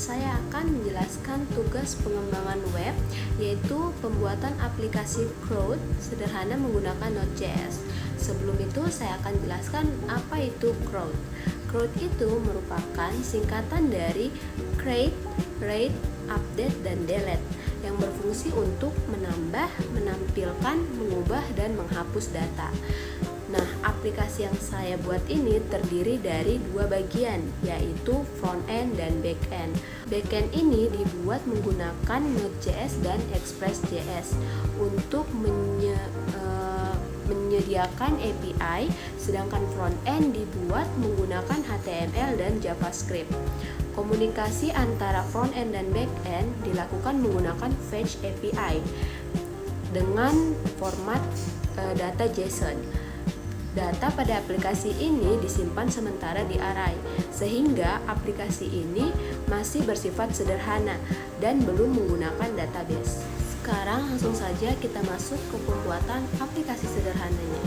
saya akan menjelaskan tugas pengembangan web, yaitu pembuatan aplikasi CRUD sederhana menggunakan Node.js. Sebelum itu, saya akan jelaskan apa itu CRUD. CRUD itu merupakan singkatan dari Create, Write, Update, dan Delete yang berfungsi untuk menambah, menampilkan, mengubah, dan menghapus data. Nah, aplikasi yang saya buat ini terdiri dari dua bagian, yaitu front end dan back end. Back end ini dibuat menggunakan Node.js dan Express.js untuk menyediakan API, sedangkan front end dibuat menggunakan HTML dan JavaScript. Komunikasi antara front end dan back end dilakukan menggunakan Fetch API dengan format data JSON. Data pada aplikasi ini disimpan sementara di array, sehingga aplikasi ini masih bersifat sederhana dan belum menggunakan database. Sekarang langsung saja kita masuk ke pembuatan aplikasi sederhananya.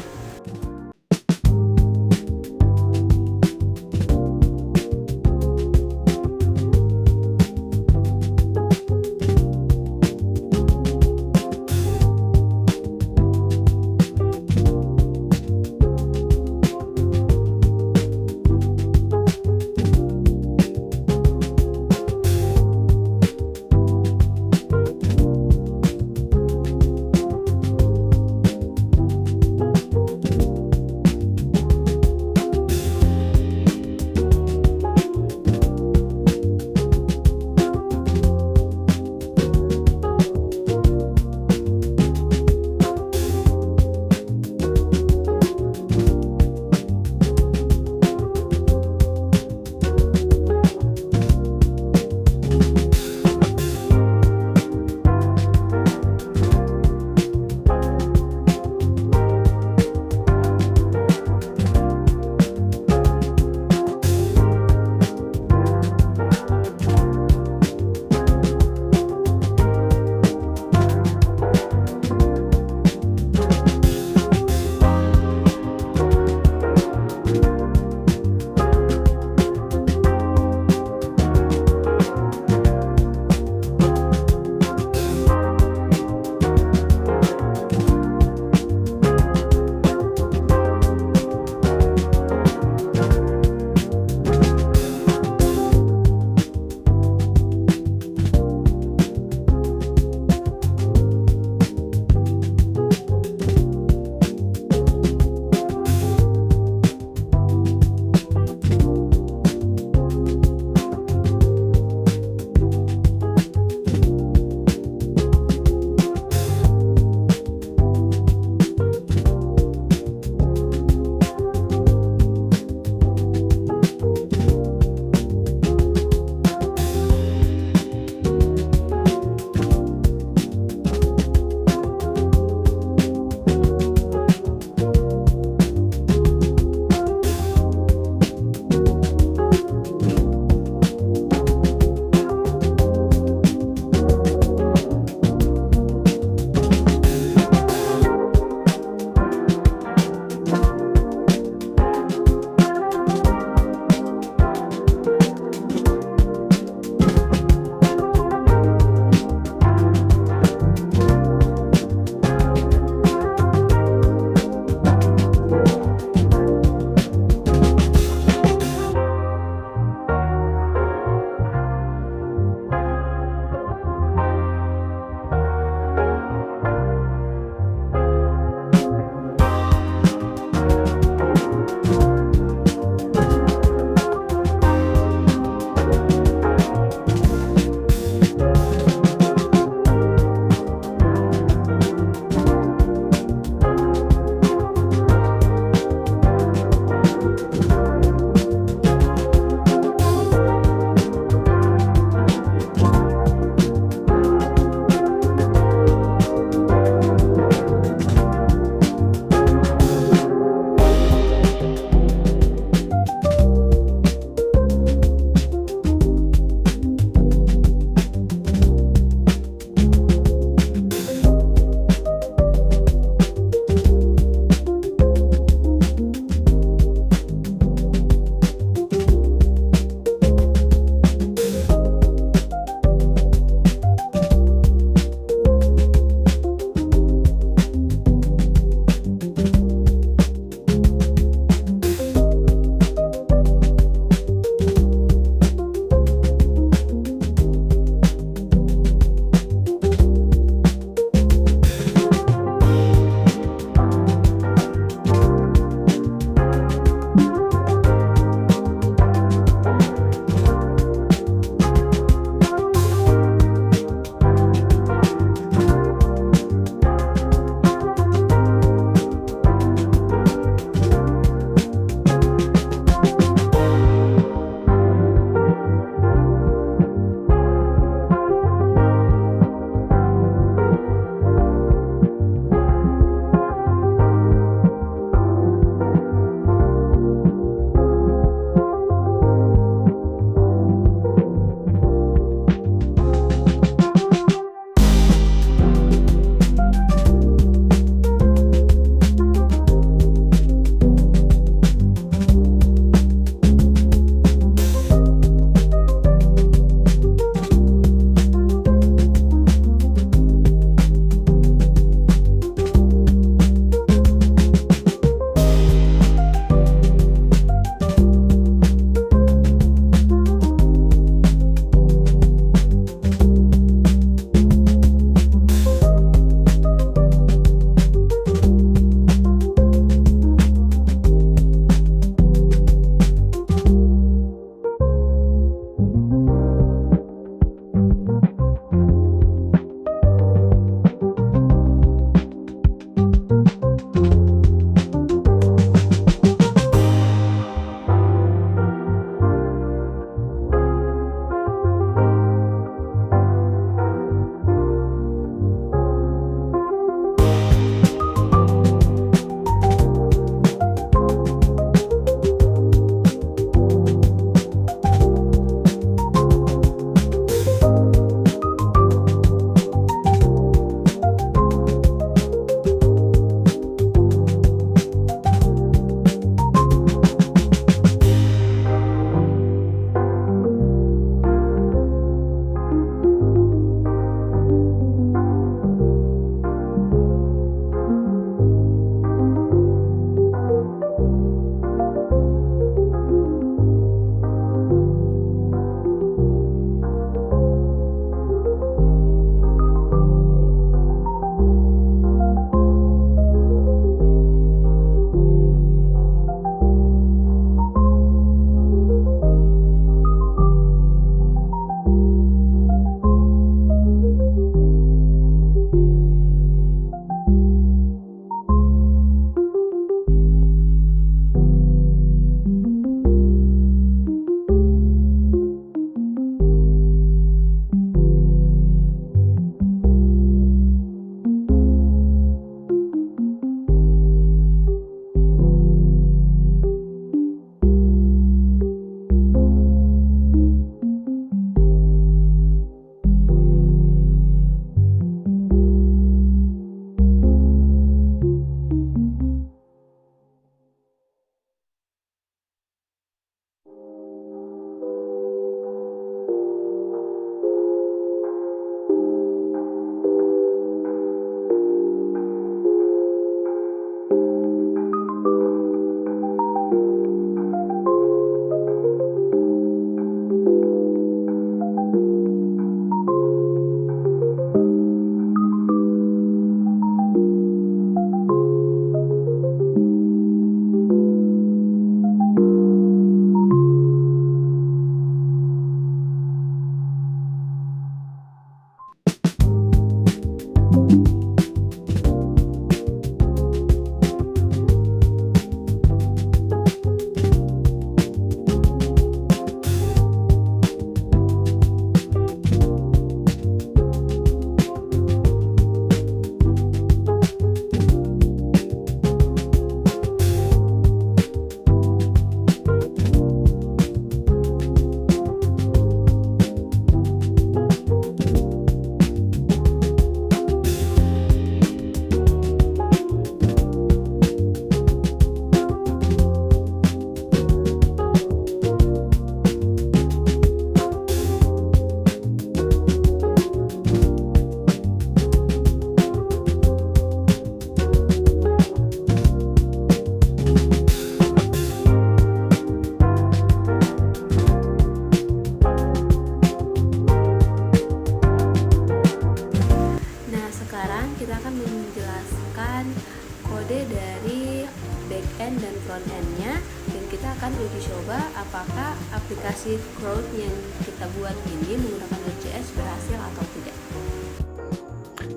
apakah aplikasi Crowd yang kita buat ini menggunakan Node.js berhasil atau tidak.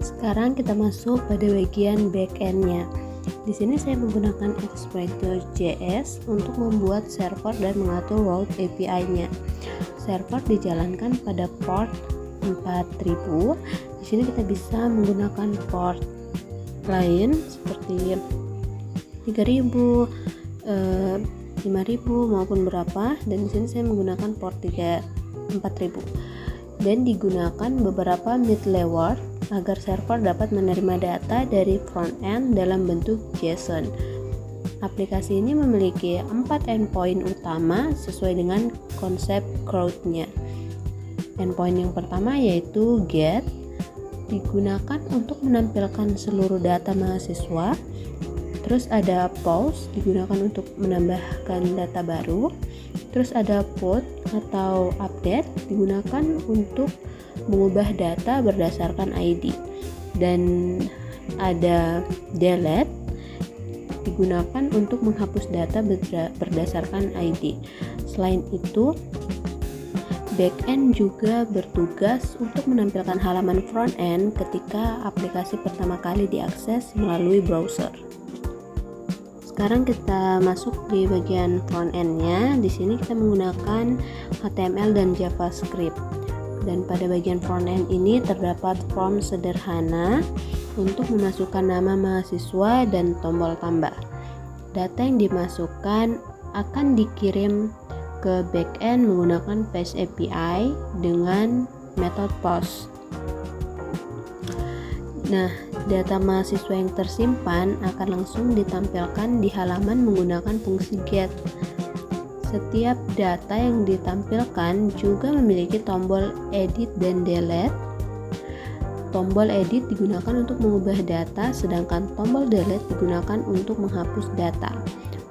Sekarang kita masuk pada bagian backend-nya. Di sini saya menggunakan Express.js untuk membuat server dan mengatur route API-nya. Server dijalankan pada port 4000. Di sini kita bisa menggunakan port lain seperti 3000, 5000 maupun berapa, dan di sini saya menggunakan port 4000 dan digunakan beberapa mid-layer agar server dapat menerima data dari front-end dalam bentuk JSON. Aplikasi ini memiliki 4 endpoint utama sesuai dengan konsep Crowd-nya. Endpoint yang pertama yaitu get, digunakan untuk menampilkan seluruh data mahasiswa. Terus ada pause, digunakan untuk menambahkan data baru. Terus ada put atau update, digunakan untuk mengubah data berdasarkan ID. Dan ada delete, digunakan untuk menghapus data berdasarkan ID. Selain itu, backend juga bertugas untuk menampilkan halaman frontend ketika aplikasi pertama kali diakses melalui browser. Sekarang kita masuk di bagian frontend-nya. Di sini kita menggunakan HTML dan JavaScript. Dan pada bagian frontend ini terdapat form sederhana untuk memasukkan nama mahasiswa dan tombol tambah. Data yang dimasukkan akan dikirim ke backend menggunakan PES API dengan metode post. Nah, data mahasiswa yang tersimpan akan langsung ditampilkan di halaman menggunakan fungsi get. Setiap data yang ditampilkan juga memiliki tombol edit dan delete. Tombol edit digunakan untuk mengubah data, sedangkan tombol delete digunakan untuk menghapus data.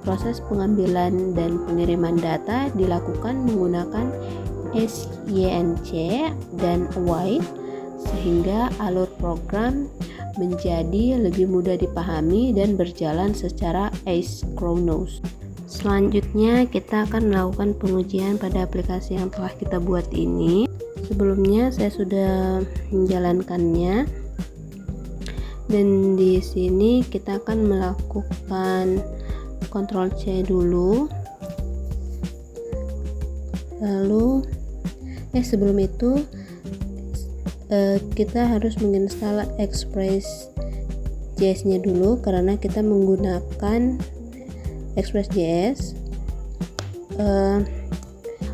Proses pengambilan dan pengiriman data dilakukan menggunakan sync dan await, sehingga alur program menjadi lebih mudah dipahami dan berjalan secara asynchronous. Selanjutnya kita akan melakukan pengujian pada aplikasi yang telah kita buat ini. Sebelumnya saya sudah menjalankannya, dan di sini kita akan melakukan Ctrl C dulu. Lalu sebelum itu kita harus menginstal Express.js nya dulu karena kita menggunakan Express.js.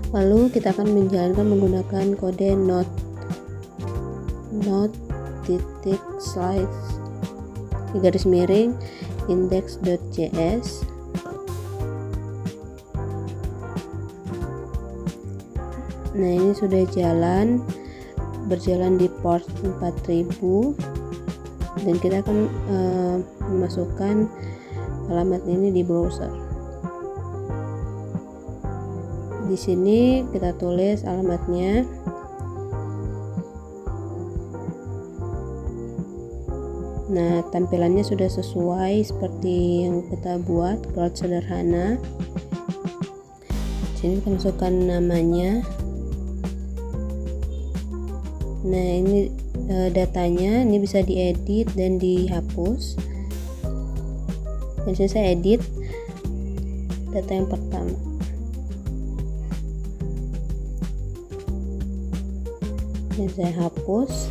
Lalu kita akan menjalankan menggunakan kode node./index.js. Nah, ini sudah berjalan di port 4000, dan kita akan memasukkan alamat ini di browser. Di sini kita tulis alamatnya. Nah, tampilannya sudah sesuai seperti yang kita buat, Crowd sederhana. Di sini kita masukkan namanya. Nah, ini datanya, ini bisa diedit dan dihapus. Dan saya edit data yang pertama. Dan saya hapus.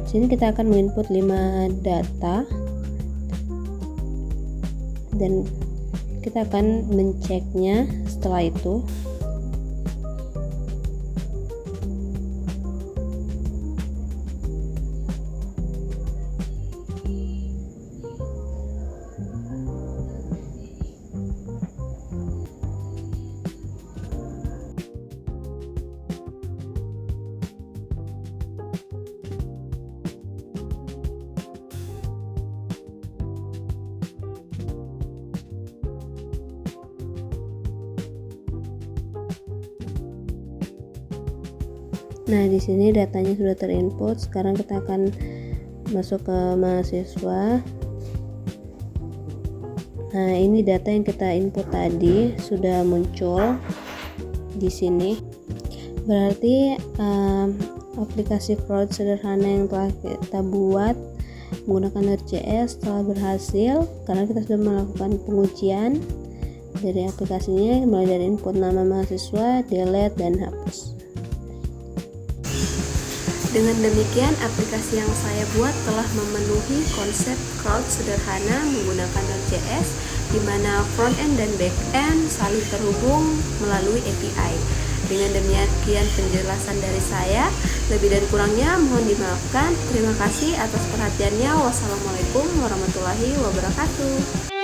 Di sini kita akan menginput 5 data dan kita akan menceknya setelah itu. Nah, di sini datanya sudah terinput. Sekarang kita akan masuk ke mahasiswa. Nah, ini data yang kita input tadi sudah muncul. di sini. Berarti aplikasi Crowd sederhana yang telah kita buat menggunakan Node.js telah berhasil karena kita sudah melakukan pengujian dari aplikasinya, mulai dari input nama mahasiswa, delete, dan hapus. Dengan demikian, aplikasi yang saya buat telah memenuhi konsep Crowd sederhana menggunakan Node.js, di mana front-end dan back-end saling terhubung melalui API. Dengan demikian penjelasan dari saya, lebih dan kurangnya mohon dimaafkan. Terima kasih atas perhatiannya. Wassalamualaikum warahmatullahi wabarakatuh.